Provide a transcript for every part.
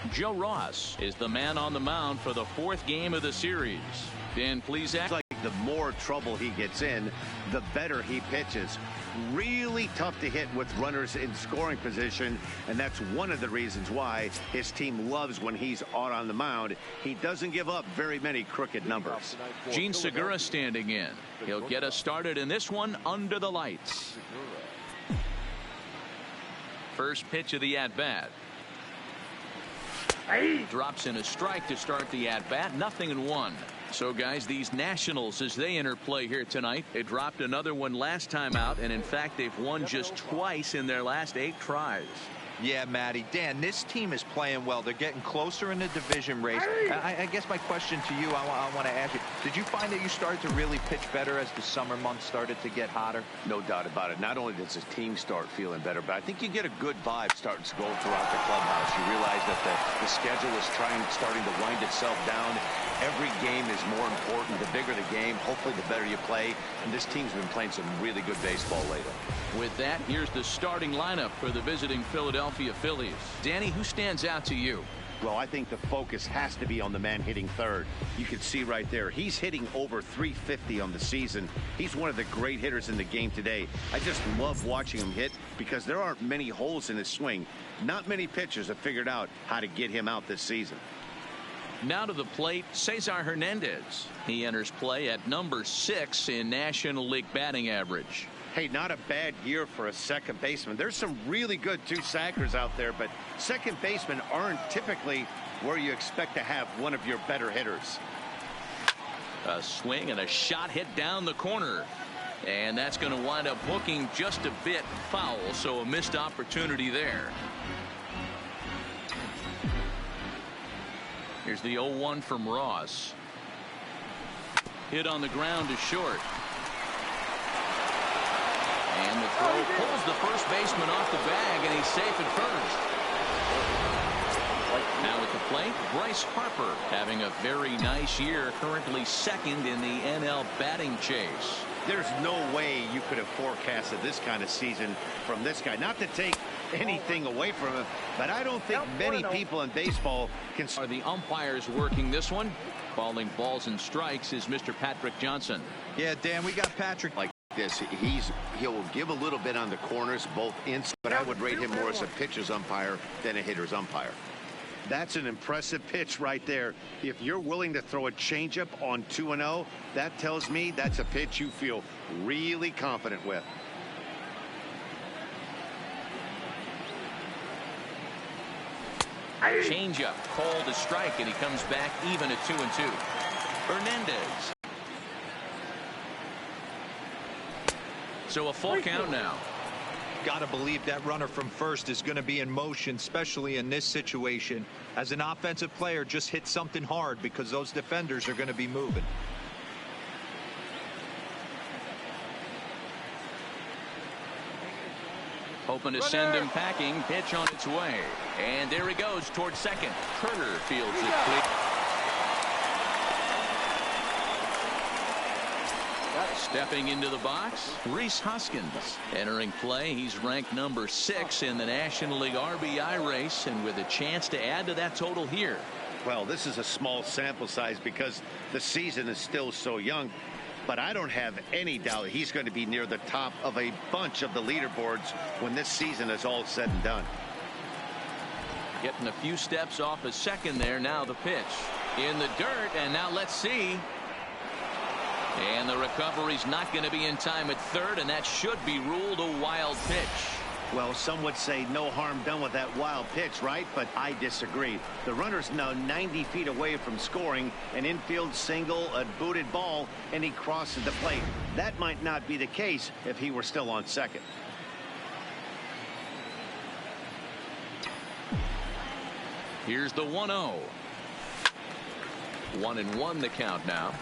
Joe Ross is the man on the mound for the 4th game of the series. Dan Plesac. Like the more trouble he gets in, the better he pitches. Really tough to hit with runners in scoring position, and that's one of the reasons why his team loves when he's out on the mound. He doesn't give up very many crooked numbers. Gene Segura standing in. He'll get us started in this one under the lights. First pitch of the at-bat. Drops in a strike to start the at-bat. 0-1. So, guys, these Nationals, as they enter play here tonight, they dropped another one last time out, and in fact, they've won just twice in their last 8 tries. Yeah, Matty. Dan, this team is playing well. They're getting closer in the division race. I guess my question to you, I want to ask you, did you find that you started to really pitch better as the summer months started to get hotter? No doubt about it. Not only does the team start feeling better, but I think you get a good vibe starting to go throughout the clubhouse. You realize that the schedule is starting to wind itself down. Every game is more important. The bigger the game, hopefully the better you play. And this team's been playing some really good baseball lately. With that, here's the starting lineup for the visiting Philadelphia Phillies. Danny, who stands out to you? Well, I think the focus has to be on the man hitting third. You can see right there, he's hitting over 350 on the season. He's one of the great hitters in the game today. I just love watching him hit because there aren't many holes in his swing. Not many pitchers have figured out how to get him out this season. Now to the plate, Cesar Hernandez. He enters play at number 6 in National League batting average. Hey, not a bad year for a second baseman. There's some really good two-sackers out there, but second basemen aren't typically where you expect to have one of your better hitters. A swing and a shot hit down the corner. And that's going to wind up hooking just a bit foul, so a missed opportunity there. Here's the 0-1 from Ross. Hit on the ground to short. And the throw pulls the first baseman off the bag, and he's safe at first. Now at the plate, Bryce Harper having a very nice year, currently 2nd in the NL batting chase. There's no way you could have forecasted this kind of season from this guy. Not to take anything away from him, but I don't think many people in baseball can. Are the umpires working this one? Calling balls and strikes is Mr. Patrick Johnson. Yeah, Dan, we got Patrick. Like this, he'll give a little bit on the corners, both inside, but I would rate him more as a pitcher's umpire than a hitter's umpire. That's an impressive pitch right there. If you're willing to throw a changeup on 2-0, that tells me that's a pitch you feel really confident with. Changeup called a strike, and he comes back even at 2-2. Hernandez. So a full count now. Got to believe that runner from first is going to be in motion, especially in this situation. As an offensive player, just hit something hard because those defenders are going to be moving. Hoping to send him packing. Pitch on its way. And there he goes towards second. Turner fields it clear. Stepping into the box, Rhys Hoskins. Entering play, he's ranked number 6 in the National League RBI race, and with a chance to add to that total here. Well, this is a small sample size because the season is still so young, but I don't have any doubt he's going to be near the top of a bunch of the leaderboards when this season is all said and done. Getting a few steps off a second there. Now the pitch in the dirt, and now let's see. And the recovery's not going to be in time at third, and that should be ruled a wild pitch. Well, some would say no harm done with that wild pitch, right? But I disagree. The runner's now 90 feet away from scoring, an infield single, a booted ball, and he crosses the plate. That might not be the case if he were still on second. Here's the 1-0. 1-1 the count now.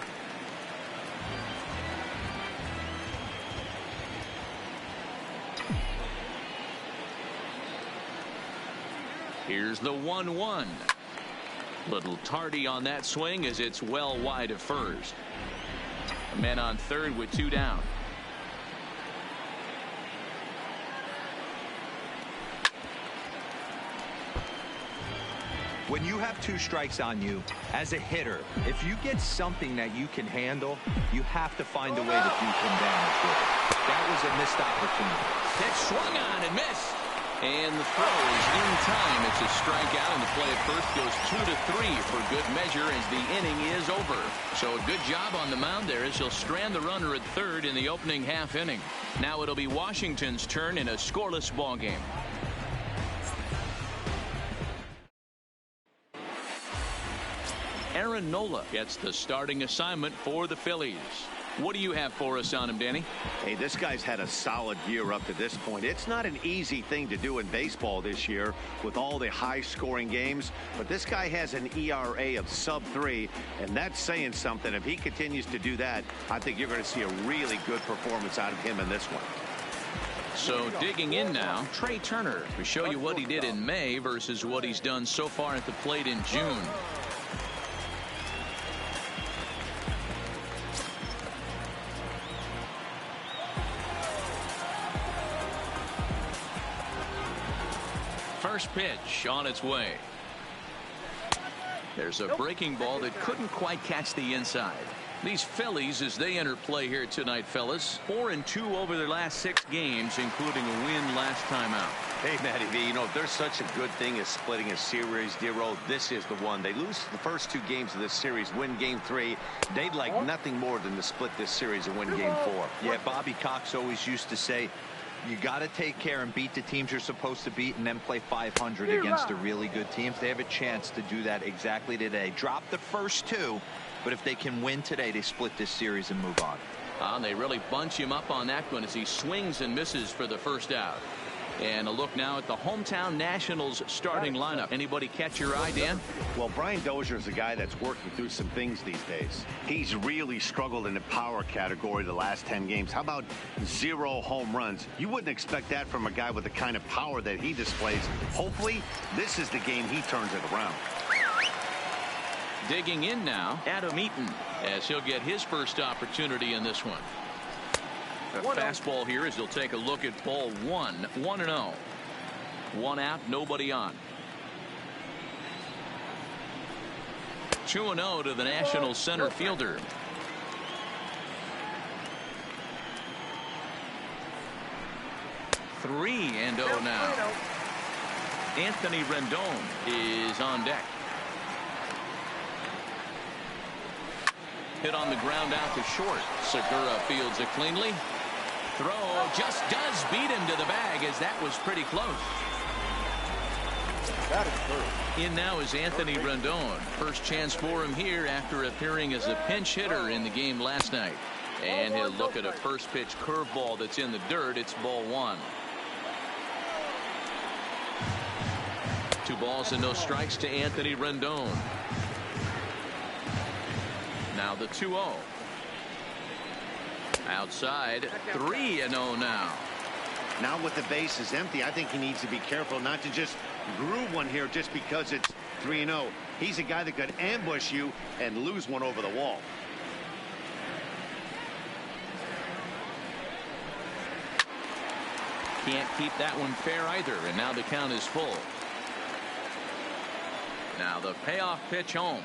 Here's the 1-1. Little tardy on that swing as it's well wide of first. A man on third with 2 down. When you have 2 strikes on you, as a hitter, if you get something that you can handle, you have to find a way to do some damage with it. That was a missed opportunity. Pitch swung on and missed. And the throw is in time. It's a strikeout, and the play at first goes 2-3 for good measure as the inning is over. So a good job on the mound there as he'll strand the runner at third in the opening half inning. Now it'll be Washington's turn in a scoreless ball game. Aaron Nola gets the starting assignment for the Phillies. What do you have for us on him, Danny? Hey, this guy's had a solid year up to this point. It's not an easy thing to do in baseball this year with all the high-scoring games, but this guy has an ERA of sub-3, and that's saying something. If he continues to do that, I think you're going to see a really good performance out of him in this one. So digging in now, Trey Turner to show you what he did in May versus what he's done so far at the plate in June. First pitch on its way. There's a breaking ball that couldn't quite catch the inside. These Phillies, as they enter play here tonight, fellas, 4-2 over their last 6 games, including a win last time out. Hey, Matty V, you know, if there's such a good thing as splitting a series, Dero, this is the one. They lose the first 2 games of this series, win game 3. They'd like nothing more than to split this series and win game 4. Yeah, Bobby Cox always used to say, you got to take care and beat the teams you're supposed to beat and then play 500 against the really good teams. They have a chance to do that exactly today. Drop the first 2, but if they can win today, they split this series and move on. They really bunch him up on that one as he swings and misses for the first out. And a look now at the hometown Nationals starting lineup. Anybody catch your eye, Dan? Well, Brian Dozier is a guy that's working through some things these days. He's really struggled in the power category the last 10 games. How about 0 home runs? You wouldn't expect that from a guy with the kind of power that he displays. Hopefully, this is the game he turns it around. Digging in now, Adam Eaton, as he'll get his first opportunity in this one. A fastball here as he'll take a look at ball 1, 1-0. 1 out, nobody on. 2-0 to the National center fielder. Three and 0 now. Anthony Rendon is on deck. Hit on the ground out to short. Segura fields it cleanly. Throw just does beat him to the bag as that was pretty close. In now is Anthony Rendon. First chance for him here after appearing as a pinch hitter in the game last night. And he'll look at a first pitch curveball that's in the dirt. It's ball 1. 2 balls and no strikes to Anthony Rendon. Now the 2-0. Outside, 3-0 now. Now with the bases empty, I think he needs to be careful not to just groove one here just because it's 3-0. He's a guy that could ambush you and lose one over the wall. Can't keep that one fair either, and now the count is full. Now the payoff pitch home.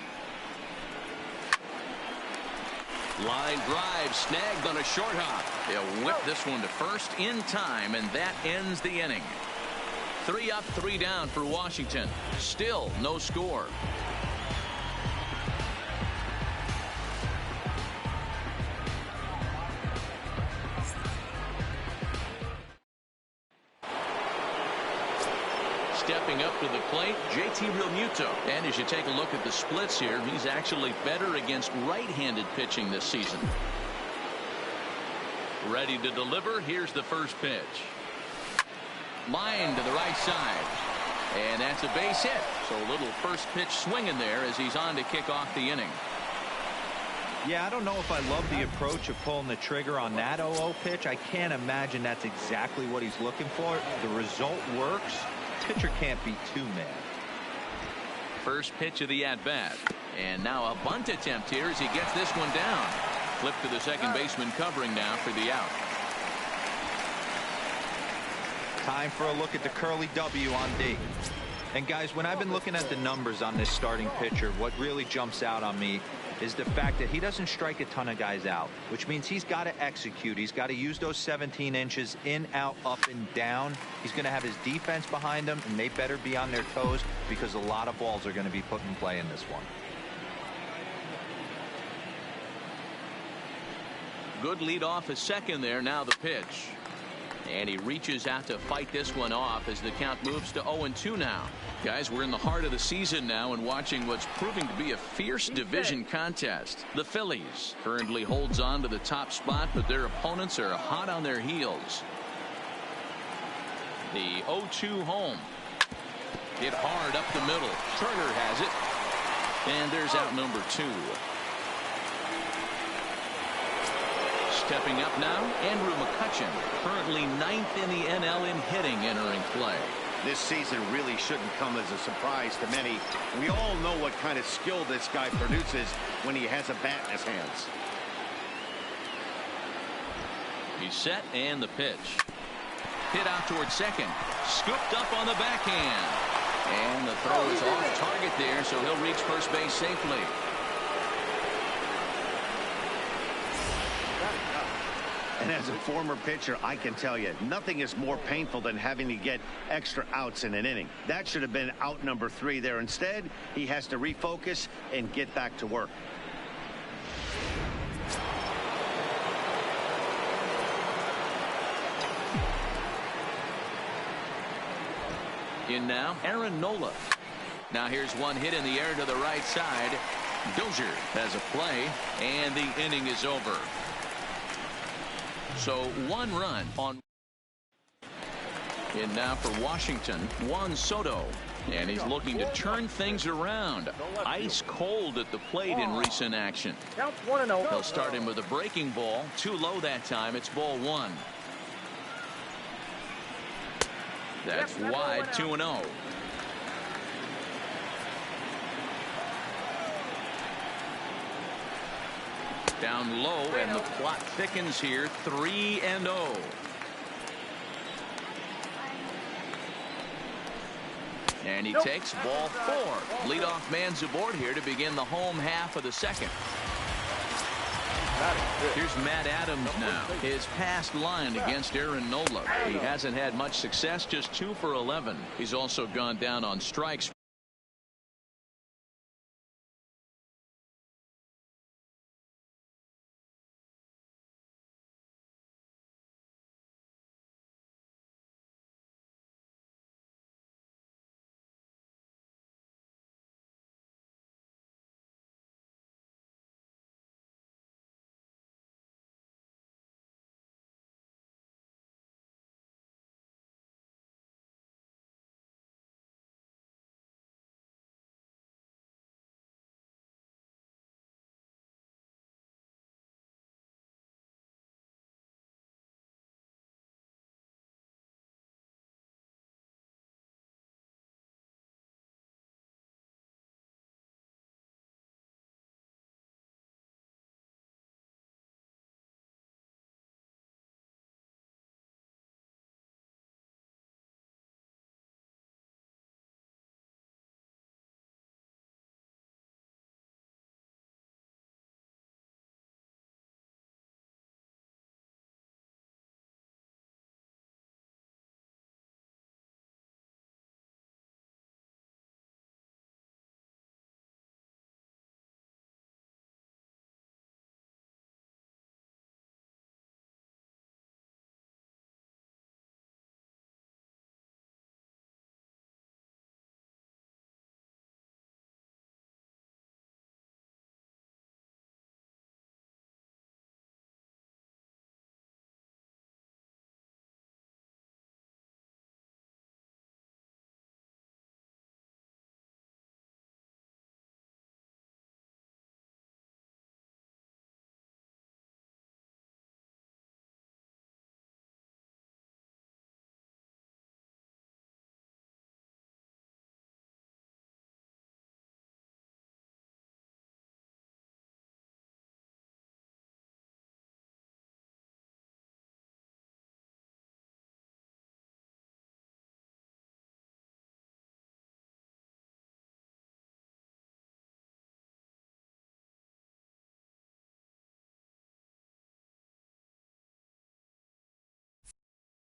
Line drive snagged on a short hop. They'll whip this one to first in time, and that ends the inning. 3 up, 3 down for Washington. Still no score. Stepping up to the plate, JT Realmuto. And as you take a look at the splits here, he's actually better against right-handed pitching this season. Ready to deliver. Here's the first pitch. Line to the right side. And that's a base hit. So a little first pitch swing in there as he's on to kick off the inning. Yeah, I don't know if I love the approach of pulling the trigger on that 0-0 pitch. I can't imagine that's exactly what he's looking for. The result works. Pitcher can't be too mad. First pitch of the at-bat. And now a bunt attempt here as he gets this one down. Flip to the second baseman covering now for the out. Time for a look at the curly W on D. And guys, when I've been looking at the numbers on this starting pitcher, what really jumps out on me is the fact that he doesn't strike a ton of guys out, which means he's got to execute. He's got to use those 17 inches in, out, up, and down. He's going to have his defense behind him, and they better be on their toes because a lot of balls are going to be put in play in this one. Good lead off a second there. Now the pitch. And he reaches out to fight this one off as the count moves to 0-2 now. Guys, we're in the heart of the season now and watching what's proving to be a fierce division contest. The Phillies currently holds on to the top spot, but their opponents are hot on their heels. The 0-2 home. Hit hard up the middle. Turner has it. And there's out number 2. Stepping up now, Andrew McCutchen, currently 9th in the NL in hitting, entering play. This season really shouldn't come as a surprise to many. We all know what kind of skill this guy produces when he has a bat in his hands. He's set, and the pitch. Hit out towards second. Scooped up on the backhand. And the throw is off target there, so he'll reach first base safely. And as a former pitcher, I can tell you, nothing is more painful than having to get extra outs in an inning. That should have been out number 3 there. Instead, he has to refocus and get back to work. In now, Aaron Nola. Now here's one hit in the air to the right side. Dozier has a play, and the inning is over. So 1 run on. In now for Washington, Juan Soto. And he's looking to turn things around. Ice cold at the plate in recent action. He'll start him with a breaking ball. Too low that time. It's ball 1. That's wide, 2-0. Down low, and the plot thickens here, 3-0. And he takes ball 4. Leadoff man's aboard here to begin the home half of the second. Here's Matt Adams now. His past line against Aaron Nola. He hasn't had much success, just 2 for 11. He's also gone down on strikes.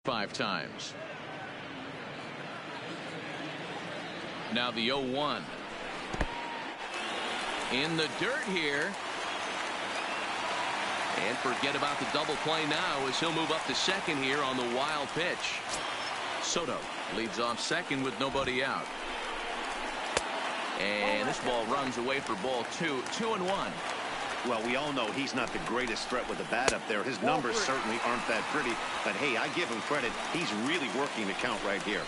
5 times. Now the 0-1. In the dirt here. And forget about the double play now as he'll move up to second here on the wild pitch. Soto leads off second with nobody out. And this ball runs away for ball 2. 2-1. Well, we all know he's not the greatest threat with the bat up there. His numbers certainly aren't that pretty. But, hey, I give him credit. He's really working the count right here.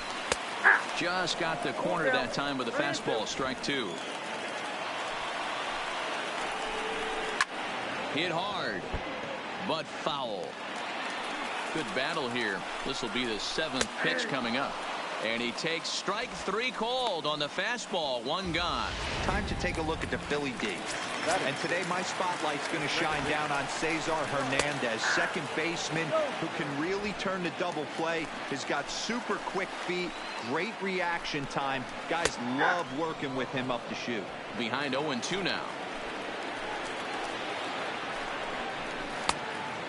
Just got the corner that time with a fastball. Strike 2. Hit hard, but foul. Good battle here. This will be the 7th pitch coming up. And he takes strike 3 called on the fastball. 1 gone. Time to take a look at the Philly D. And today my spotlight's going to shine down on Cesar Hernandez, second baseman who can really turn the double play. Has got super quick feet, great reaction time. Guys love working with him up the chute. Behind 0-2 now.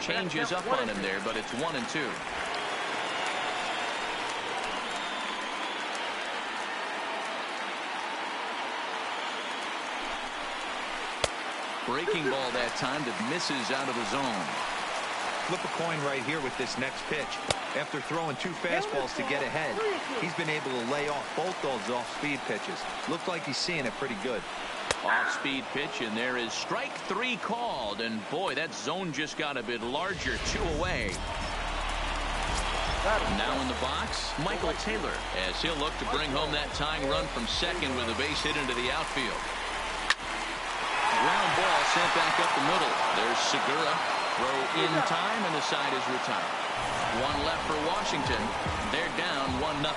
Changes up on him there, but it's 1-2. Breaking ball that time that misses out of the zone. Flip a coin right here with this next pitch. After throwing 2 fastballs to get ahead, he's been able to lay off both those off-speed pitches. Looks like he's seeing it pretty good. Off-speed pitch, and there is strike 3 called. And boy, that zone just got a bit larger. 2 away. Now in the box, Michael Taylor, as he'll look to bring home that tying run from second with a base hit into the outfield. Ground ball sent back up the middle. There's Segura. Throw in time, and the side is retired. 1 left for Washington. They're down 1-0.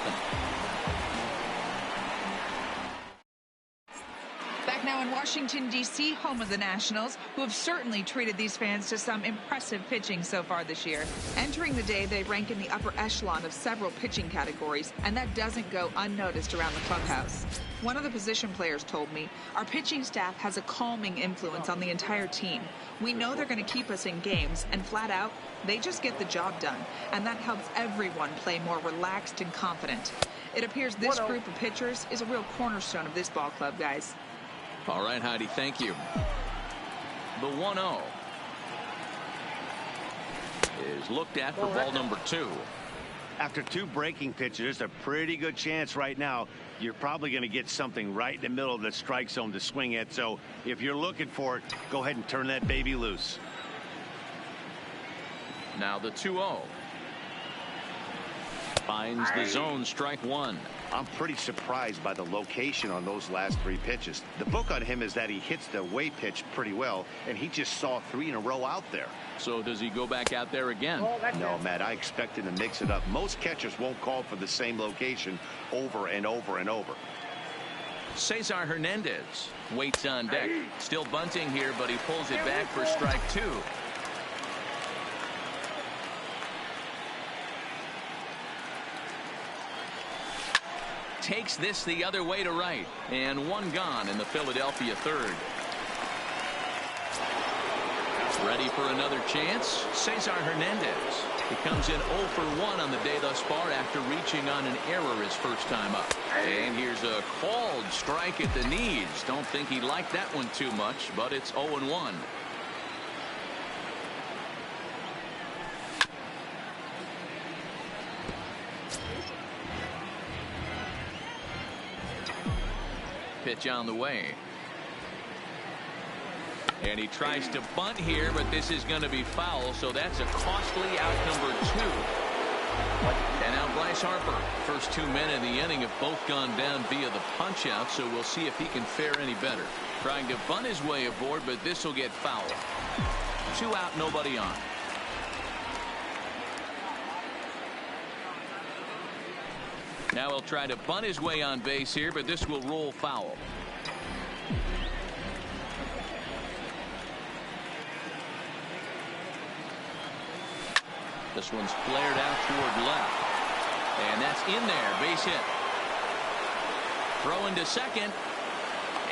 Back now in Washington, D.C., home of the Nationals, who have certainly treated these fans to some impressive pitching so far this year. Entering the day, they rank in the upper echelon of several pitching categories, and that doesn't go unnoticed around the clubhouse. One of the position players told me, our pitching staff has a calming influence on the entire team. We know they're going to keep us in games, and flat out, they just get the job done, and that helps everyone play more relaxed and confident. It appears this group of pitchers is a real cornerstone of this ball club, guys. All right, Heidi, thank you. The 1-0 is looked at for ball number 2. After 2 breaking pitches, there's a pretty good chance right now you're probably going to get something right in the middle of the strike zone to swing at. So if you're looking for it, go ahead and turn that baby loose. Now the 2-0. Finds the zone, strike 1. I'm pretty surprised by the location on those last 3 pitches. The book on him is that he hits the away pitch pretty well, and he just saw 3 in a row out there. So does he go back out there again? No, Matt, I expect him to mix it up. Most catchers won't call for the same location over and over and over. Cesar Hernandez waits on deck. Still bunting here, but he pulls it back for strike 2. Takes this the other way to right, and 1 gone in the Philadelphia 3rd. Ready for another chance? Cesar Hernandez. He comes in 0 for 1 on the day thus far after reaching on an error his first time up. And here's a called strike at the knees. Don't think he liked that one too much, but it's 0-1. Pitch on the way. And he tries to bunt here, but this is going to be foul, so that's a costly out number 2. And now Bryce Harper. First 2 men in the inning have both gone down via the punch out, so we'll see if he can fare any better. Trying to bunt his way aboard, but this will get foul. 2 out, nobody on. Now he'll try to bunt his way on base here, but this will roll foul. This one's flared out toward left. And that's in there. Base hit. Throw into second.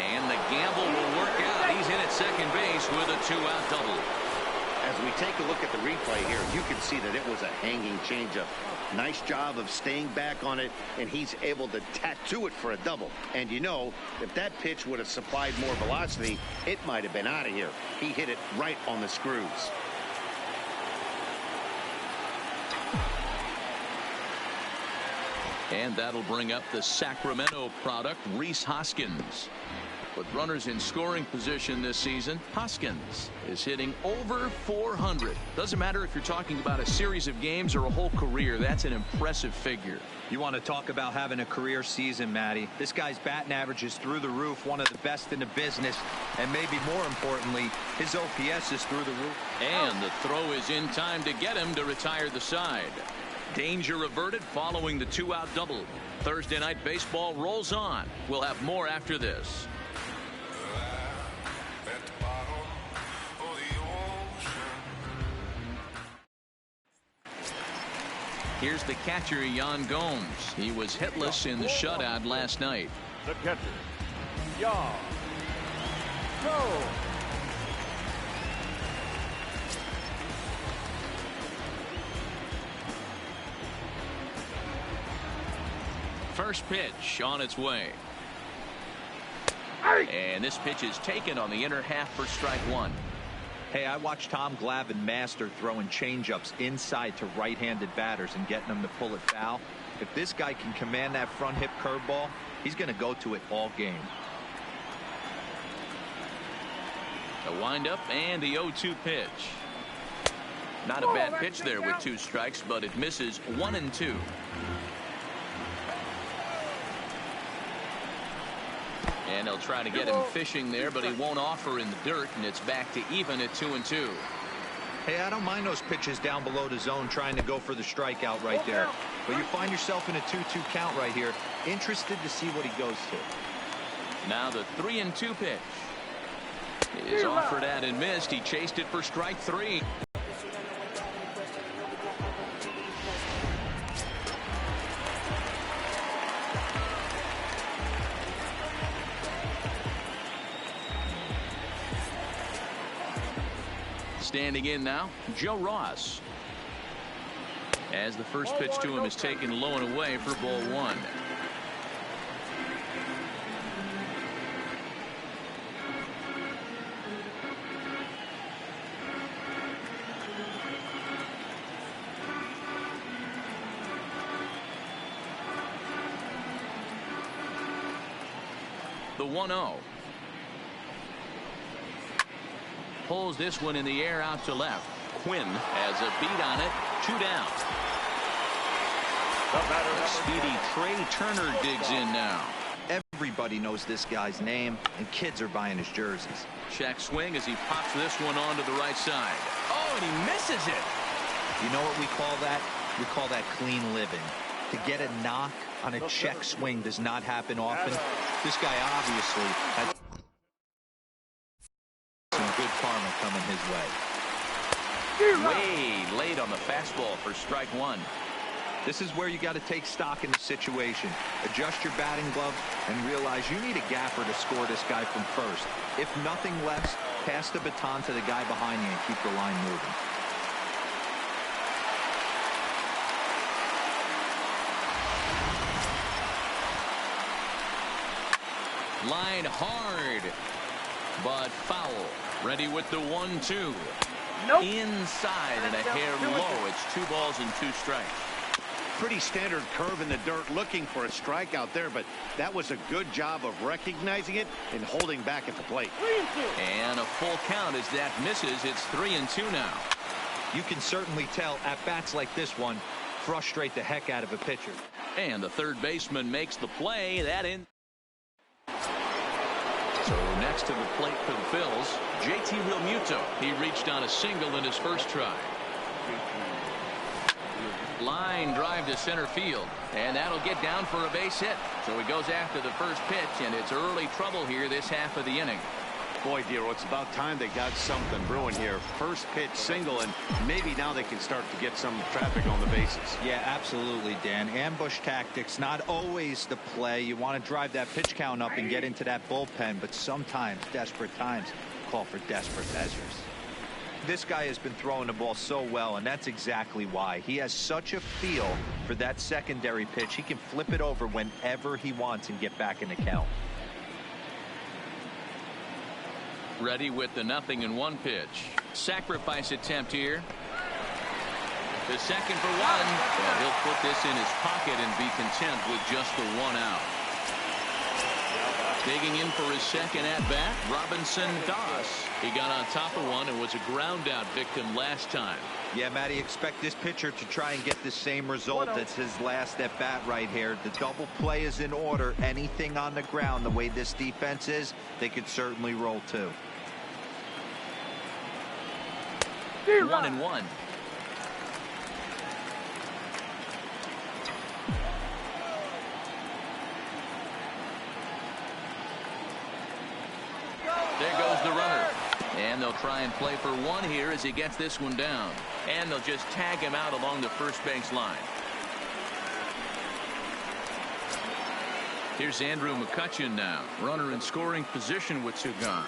And the gamble will work out. He's in at second base with a 2-out double. As we take a look at the replay here, you can see that it was a hanging changeup. Nice job of staying back on it, and he's able to tattoo it for a double. And you know, if that pitch would have supplied more velocity, it might have been out of here. He hit it right on the screws. And that'll bring up the Sacramento product, Rhys Hoskins. With runners in scoring position this season, Hoskins is hitting over 400. Doesn't matter if you're talking about a series of games or a whole career. That's an impressive figure. You want to talk about having a career season, Matty. This guy's batting average is through the roof, one of the best in the business. And maybe more importantly, his OPS is through the roof. And the throw is in time to get him to retire the side. Danger averted following the 2-out double. Thursday Night Baseball rolls on. We'll have more after this. Here's the catcher, Yan Gomes. He was hitless in the shutout last night. The catcher, Yan Gomes. First pitch on its way. And this pitch is taken on the inner half for strike one. Hey, I watched Tom Glavine master throwing changeups inside to right-handed batters and getting them to pull it foul. If this guy can command that front hip curveball, he's going to go to it all game. A windup and the 0-2 pitch. Not a bad pitch there with 2 strikes, but it misses 1-2. And they'll try to get him fishing there, but he won't offer in the dirt, and it's back to even at 2-2. Hey, I don't mind those pitches down below the zone trying to go for the strikeout right there. But you find yourself in a 2-2 count right here. Interested to see what he goes to. Now the 3-2 pitch is offered at and missed. He chased it for strike 3. Standing in now, Joe Ross. As the first pitch to him is taken low and away for ball 1. The 1-0. Pulls this one in the air out to left. Quinn has a beat on it. 2 down. A speedy Trey Turner digs in now. Everybody knows this guy's name, and kids are buying his jerseys. Check swing as he pops this one onto the right side. Oh, and he misses it. You know what we call that? We call that clean living. To get a knock on a check swing does not happen often. This guy obviously had some good karma coming his way. Way late on the fastball for strike 1. This is where you got to take stock in the situation. Adjust your batting glove and realize you need a gaffer to score this guy from first. If nothing less, pass the baton to the guy behind you and keep the line moving. Line hard, but foul. Ready with the 1-2. Nope. Inside and a hair low. It's 2 balls and 2 strikes. Pretty standard curve in the dirt, looking for a strikeout there, but that was a good job of recognizing it and holding back at the plate. And a full count as that misses. It's 3-2 now. You can certainly tell at bats like this one frustrate the heck out of a pitcher. And the third baseman makes the play. That in. So next to the plate for the Phils, JT Realmuto. He reached on a single in his first try. Line drive to center field, and that'll get down for a base hit. So he goes after the first pitch, and it's early trouble here this half of the inning. Boy, Dero, it's about time they got something brewing here. First pitch single, and maybe now they can start to get some traffic on the bases. Yeah, absolutely, Dan. Ambush tactics, not always the play. You want to drive that pitch count up and get into that bullpen, but sometimes desperate times call for desperate measures. This guy has been throwing the ball so well, and that's exactly why. He has such a feel for that secondary pitch. He can flip it over whenever he wants and get back in the count. Ready with the 0-1 pitch. Sacrifice attempt here. The second for one. Well, he'll put this in his pocket and be content with just the 1 out. Digging in for his second at-bat, Robinson Doss. He got on top of one and was a ground-out victim last time. Yeah, Matty, expect this pitcher to try and get the same result as his last at-bat right here. The double play is in order. Anything on the ground, the way this defense is, they could certainly roll too. 1-1. There goes the runner. And they'll try and play for one here as he gets this one down. And they'll just tag him out along the first base line. Here's Andrew McCutchen now. Runner in scoring position with two gone.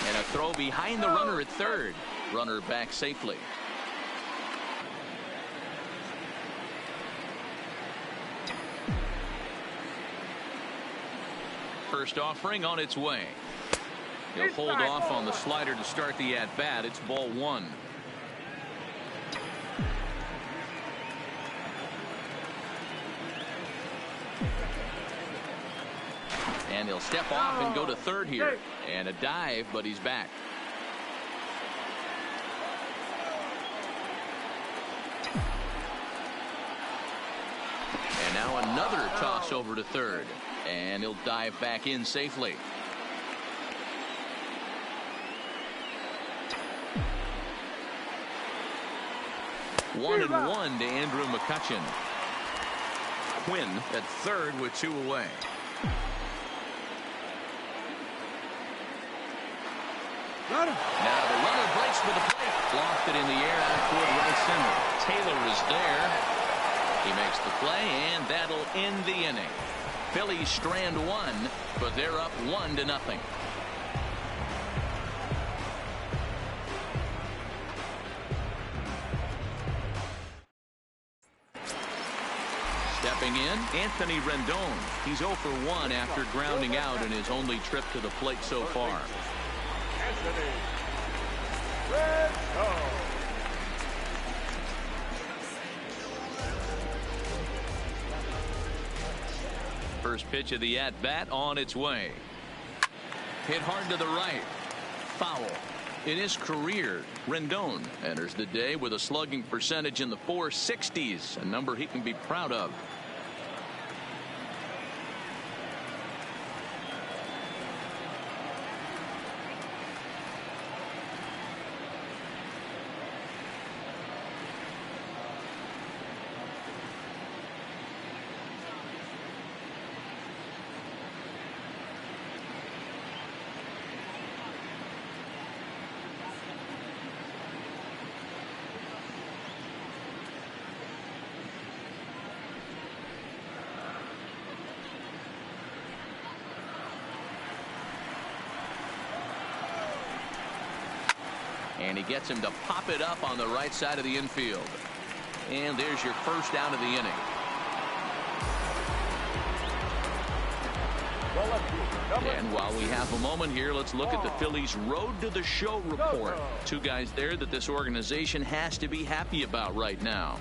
And a throw behind the runner at third. Runner back safely. First offering on its way. He'll hold off on the slider to start the at-bat. It's ball one. And he'll step off and go to third here. And a dive, but he's back. And now another toss over to third. And he'll dive back in safely. One and one to Andrew McCutchen. Quinn at third with two away. Now the runner breaks for the plate. Lofted in the air out toward right center. Taylor is there. He makes the play, and that'll end the inning. Phillies strand one, but they're up 1-0. Stepping in, Anthony Rendon. He's 0 for 1 after grounding out in his only trip to the plate so far. Anthony Rendon. First pitch of the at-bat on its way. Hit hard to the right. Foul. In his career, Rendon enters the day with a slugging percentage in the 460s, a number he can be proud of. And he gets him to pop it up on the right side of the infield. And there's your first out of the inning. And while we have a moment here, let's look at the Phillies' Road to the Show report. Two guys there that this organization has to be happy about right now.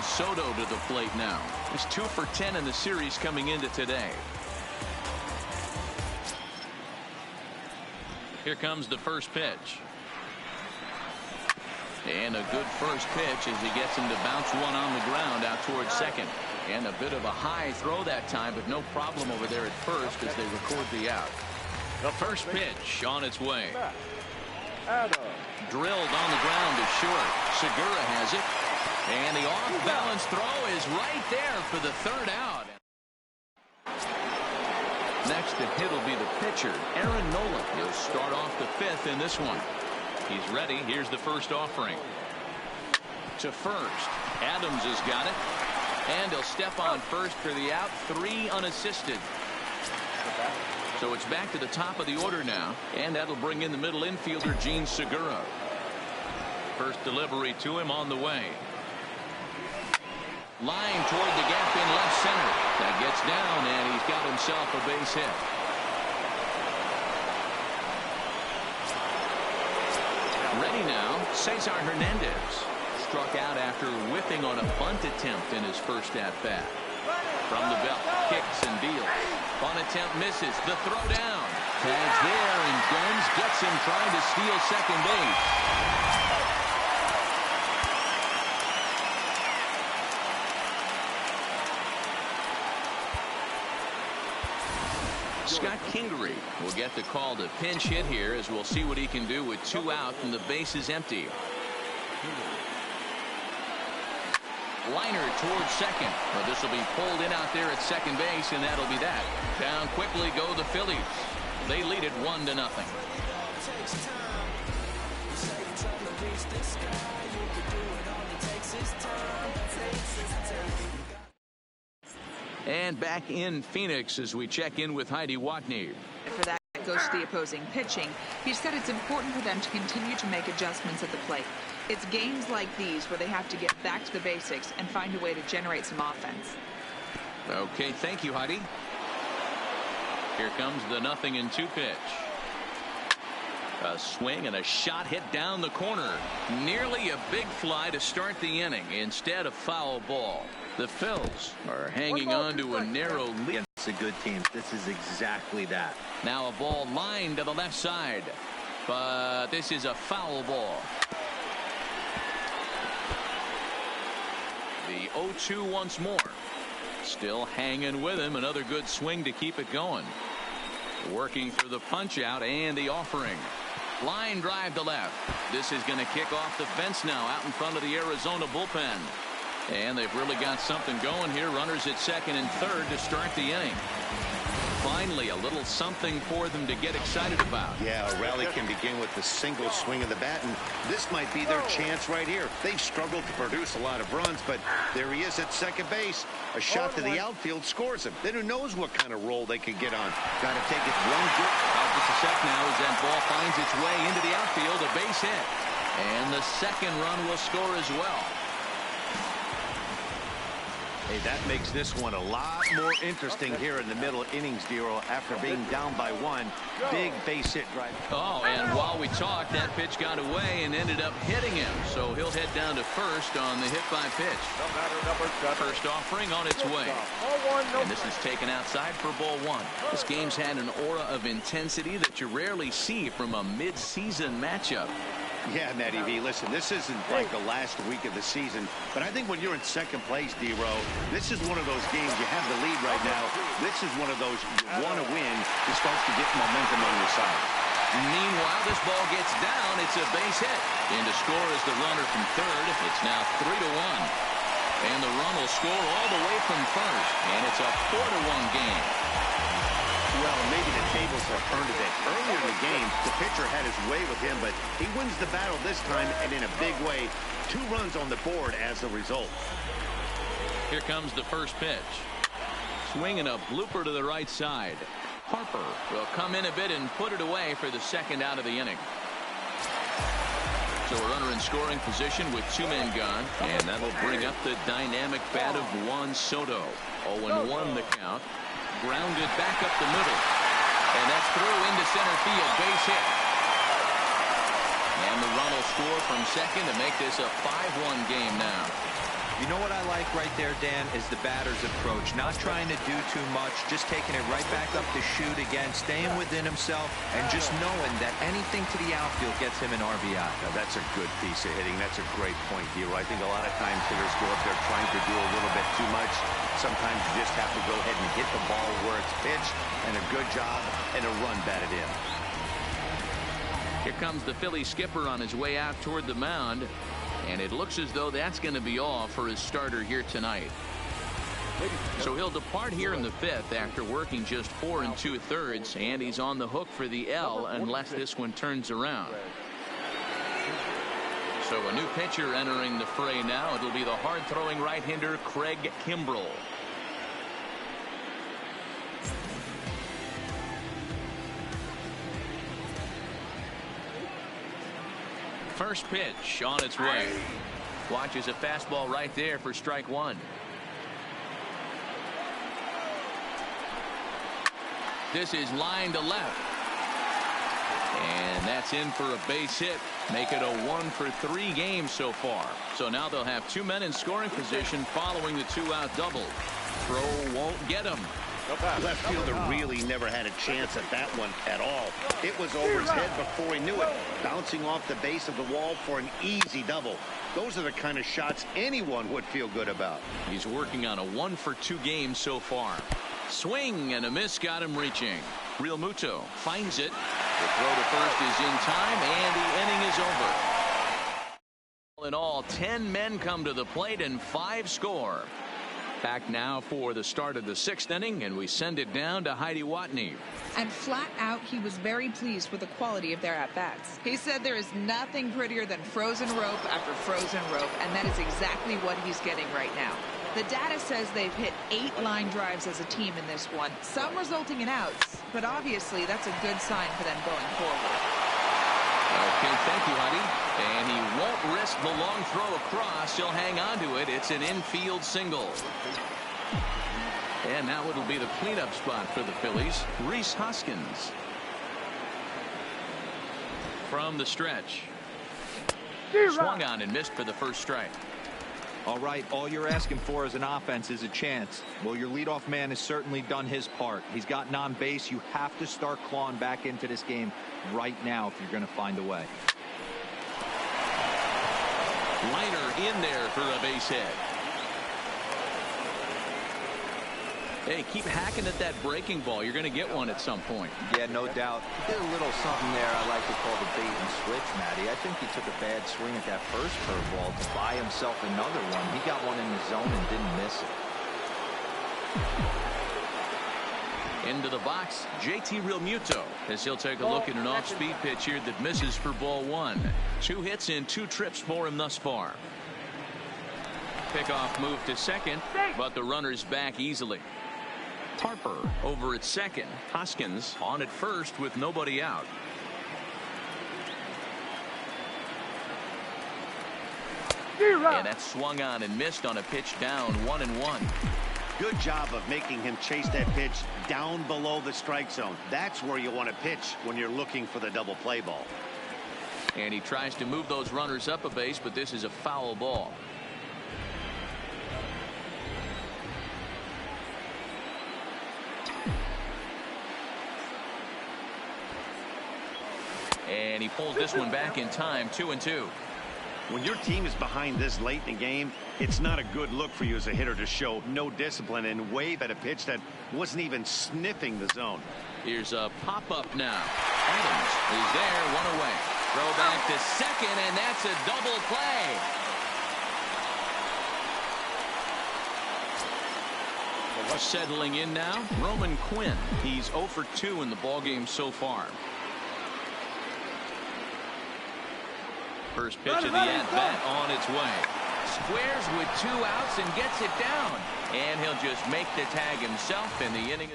Soto to the plate now. He's 2 for 10 in the series coming into today. Here comes the first pitch. And a good first pitch as he gets him to bounce one on the ground out towards second. And a bit of a high throw that time, but no problem over there at first as they record the out. The first pitch on its way. Drilled on the ground to short. Segura has it. And the off-balance throw is right there for the third out. Next to hit will be the pitcher, Aaron Nola. He'll start off the fifth in this one. He's ready. Here's the first offering. To first. Adams has got it. And he'll step on first for the out. 3 unassisted. So it's back to the top of the order now. And that'll bring in the middle infielder, Gene Segura. First delivery to him on the way. Line toward the gap in left center. That gets down, and he's got himself a base hit. Ready now, Cesar Hernandez. Struck out after whiffing on a bunt attempt in his first at-bat. From the belt, kicks and deals. Bunt attempt misses. The throw down. Tags there, and Gomes gets him trying to steal second base. Scott Kingery will get the call to pinch hit here, as we'll see what he can do with 2 out and the base is empty. Liner towards second. Well, this will be pulled in out there at second base, and that'll be that. Down quickly go the Phillies. They lead it 1-0. And back in Phoenix as we check in with Heidi Watney. For that goes to the opposing pitching. He said it's important for them to continue to make adjustments at the plate. It's games like these where they have to get back to the basics and find a way to generate some offense. Okay, thank you, Heidi. Here comes the 0-2 pitch. A swing and a shot hit down the corner. Nearly a big fly to start the inning. Instead, a foul ball. The Phils are hanging on to a narrow lead. It's a good team. This is exactly that. Now a ball lined to the left side. But this is a foul ball. The 0-2 once more. Still hanging with him. Another good swing to keep it going. Working for the punch out and the offering. Line drive to left. This is going to kick off the fence now out in front of the Arizona bullpen. And they've really got something going here. Runners at second and third to start the inning. Finally, a little something for them to get excited about. Yeah, a rally can begin with a single swing of the bat, and this might be their chance right here. They've struggled to produce a lot of runs, but there he is at second base. A shot to the outfield scores him. Then who knows what kind of roll they could get on. Got to take it one good. Just a sec now as that ball finds its way into the outfield. A base hit. And the second run will score as well. Hey, that makes this one a lot more interesting here in the middle innings, Dero. After being down by 1, big base hit right. Oh, and while we talked, that pitch got away and ended up hitting him. So he'll head down to first on the hit by pitch. First offering on its way. And this is taken outside for ball 1. This game's had an aura of intensity that you rarely see from a mid-season matchup. Yeah, Matty V, listen, this isn't like the last week of the season, but I think when you're in second place, Dero, this is one of those games you have the lead right now. This is one of those you want to win. It starts to get momentum on your side. Meanwhile, this ball gets down. It's a base hit. And to score is the runner from third. It's now 3-1. And the run will score all the way from first. And it's a 4-1 game. Well, maybe the tables have turned a bit. Earlier in the game, the pitcher had his way with him, but he wins the battle this time and in a big way. 2 runs on the board as a result. Here comes the first pitch. Swinging a blooper to the right side. Harper will come in a bit and put it away for the second out of the inning. So a runner in scoring position with 2 men gone, and that'll bring up the dynamic bat of Juan Soto. 0-1 the count. Grounded back up the middle. And that's through into center field. Base hit. And the run will score from second to make this a 5-1 game now. You know what I like right there, Dan, is the batter's approach. Not trying to do too much, just taking it right back up to shoot again, staying within himself, and just knowing that anything to the outfield gets him an RBI. Now, that's a good piece of hitting. That's a great point here. I think a lot of times hitters go up there trying to do a little bit too much. Sometimes you just have to go ahead and hit the ball where it's pitched, and a good job and a run batted in. Here comes the Philly skipper on his way out toward the mound. And it looks as though that's going to be all for his starter here tonight. So he'll depart here in the 5th after working just 4 2/3, and he's on the hook for the L unless this one turns around. So a new pitcher entering the fray now. It'll be the hard-throwing right-hander Craig Kimbrell. First pitch on its way. Watches a fastball right there for strike 1. This is line to left. And that's in for a base hit. Make it a 1-for-3 game so far. So now they'll have 2 men in scoring position following the 2-out double. Throw won't get him. Left fielder really never had a chance at that one at all. It was over his head before he knew it, bouncing off the base of the wall for an easy double. Those are the kind of shots anyone would feel good about. He's working on a 1-for-2 game so far. Swing and a miss got him reaching. Real Muto finds it. The throw to first is in time, and the inning is over. All in all, 10 men come to the plate and 5 score. Back now for the start of the 6th inning, and we send it down to Heidi Watney. And flat out, he was very pleased with the quality of their at-bats. He said there is nothing prettier than frozen rope after frozen rope, and that is exactly what he's getting right now. The data says they've hit 8 line drives as a team in this one, some resulting in outs, but obviously that's a good sign for them going forward. Okay, thank you, Heidi. And he won't risk the long throw across. He'll hang on to it. It's an infield single. And now it'll be the cleanup spot for the Phillies. Rhys Hoskins. From the stretch. Swung on and missed for the first strike. All right, all you're asking for as an offense is a chance. Well, your leadoff man has certainly done his part. He's gotten on base. You have to start clawing back into this game right now if you're going to find a way. Liner in there for a base hit. Hey, keep hacking at that breaking ball. You're going to get one at some point. Yeah, no doubt. He did a little something there I like to call the bait and switch, Matty. I think he took a bad swing at that first curveball to buy himself another one. He got one in the zone and didn't miss it. Into the box, JT Realmuto, as he'll take a look at an off-speed pitch here that misses for ball 1. 2 hits in 2 trips for him thus far. Pickoff move to second, but the runner's back easily. Harper over at second. Hoskins on at first with nobody out. And that swung on and missed on a pitch down 1-1. Good job of making him chase that pitch down below the strike zone. That's where you want to pitch when you're looking for the double play ball. And he tries to move those runners up a base, but this is a foul ball. And he pulls this one back in time, 2-2. When your team is behind this late in the game, it's not a good look for you as a hitter to show no discipline and wave at a pitch that wasn't even sniffing the zone. Here's a pop-up now. Adams is there, 1 away. Throw back to second, and that's a double play. Settling in now, Roman Quinn. He's 0 for 2 in the ballgame so far. First pitch of the at-bat on its way. Squares with 2 outs and gets it down. And he'll just make the tag himself in the inning.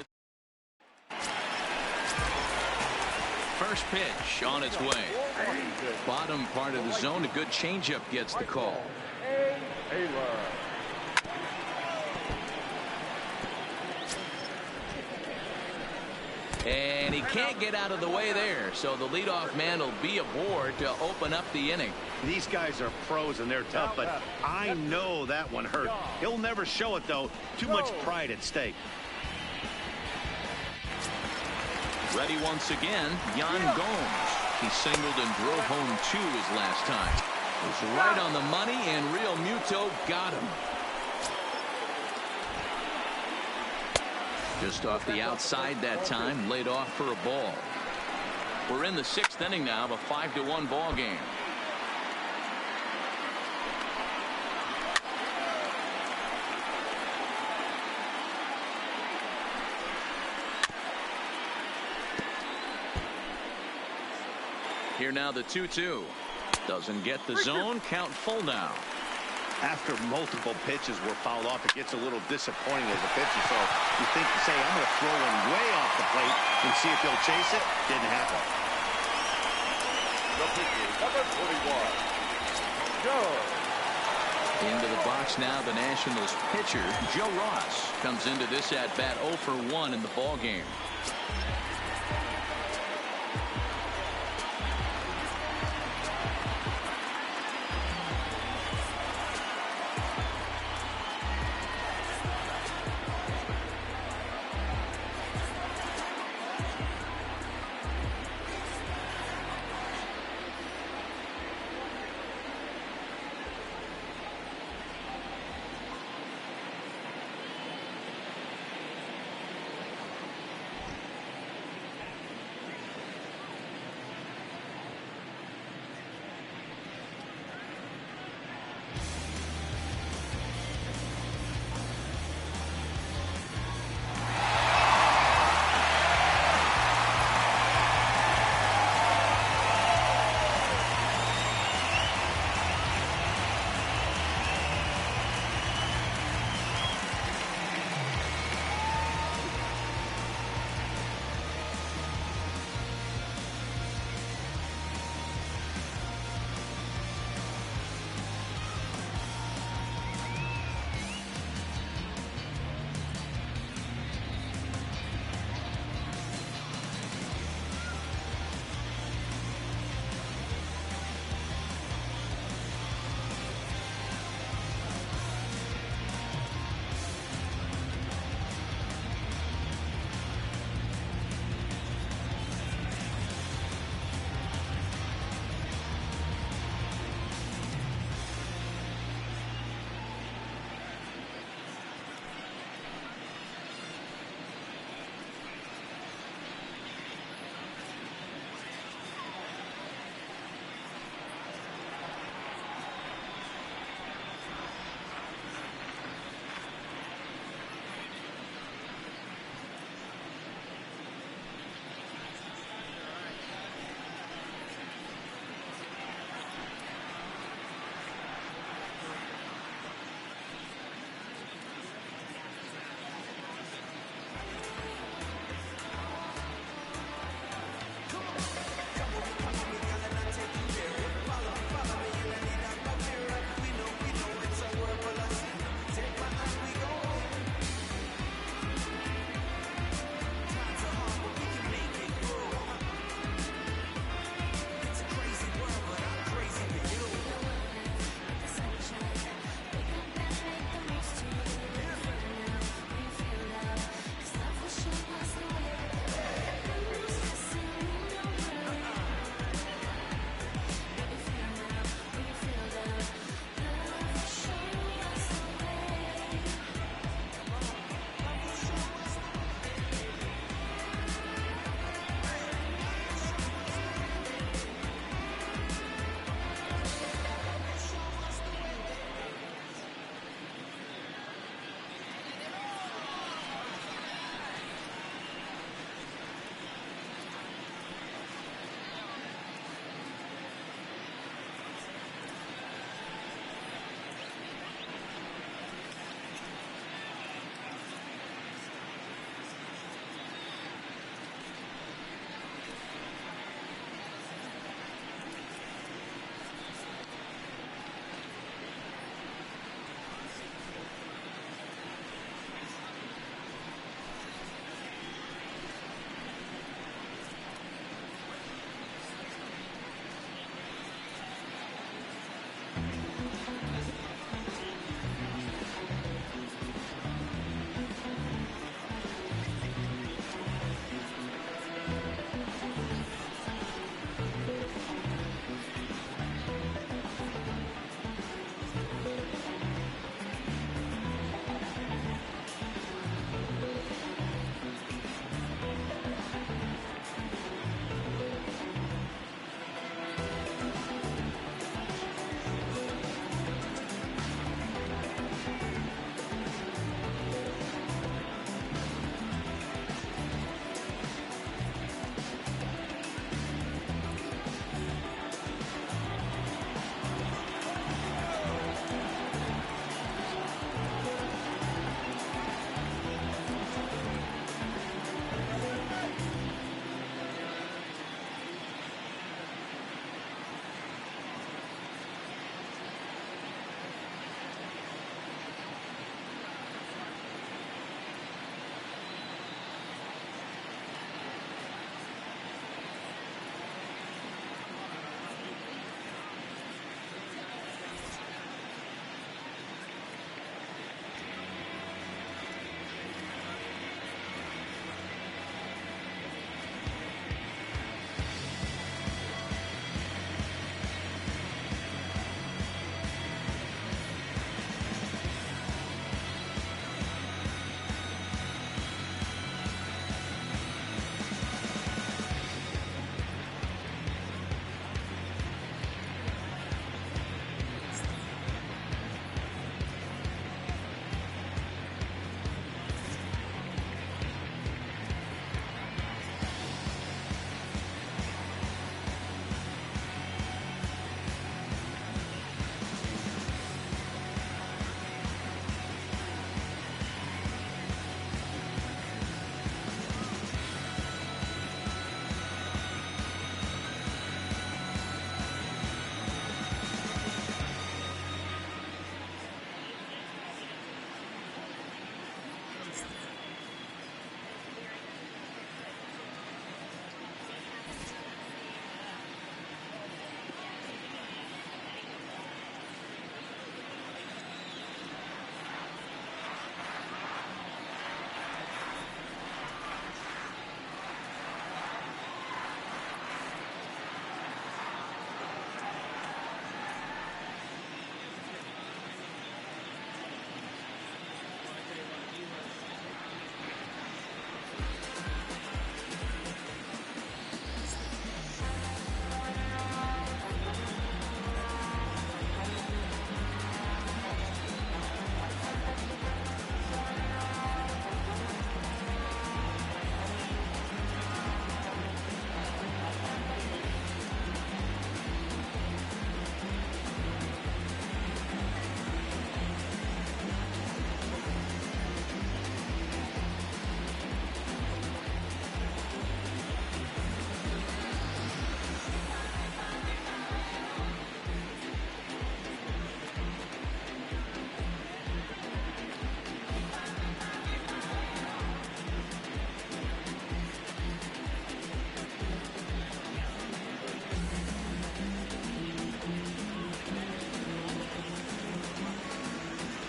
First pitch on its way. Bottom part of the zone. A good changeup gets the call. And he can't get out of the way there, so the leadoff man will be aboard to open up the inning. These guys are pros and they're tough, but I know that one hurt. He'll never show it, though. Too much pride at stake. Ready once again, Yan Gomes. He singled and drove home 2 his last time. It was right on the money, and Realmuto got him. Just off the outside that time, laid off for a ball. We're in the 6th inning now of a 5-1 ball game. Here now the 2-2. Doesn't get the zone. Count full now. After multiple pitches were fouled off, it gets a little disappointing as a pitcher. So you think, say, I'm going to throw one way off the plate and see if he'll chase it. Didn't happen. The pitcher, number 41, Joe. Into the box now, the Nationals pitcher, Joe Ross, comes into this at-bat 0 for 1 in the ballgame.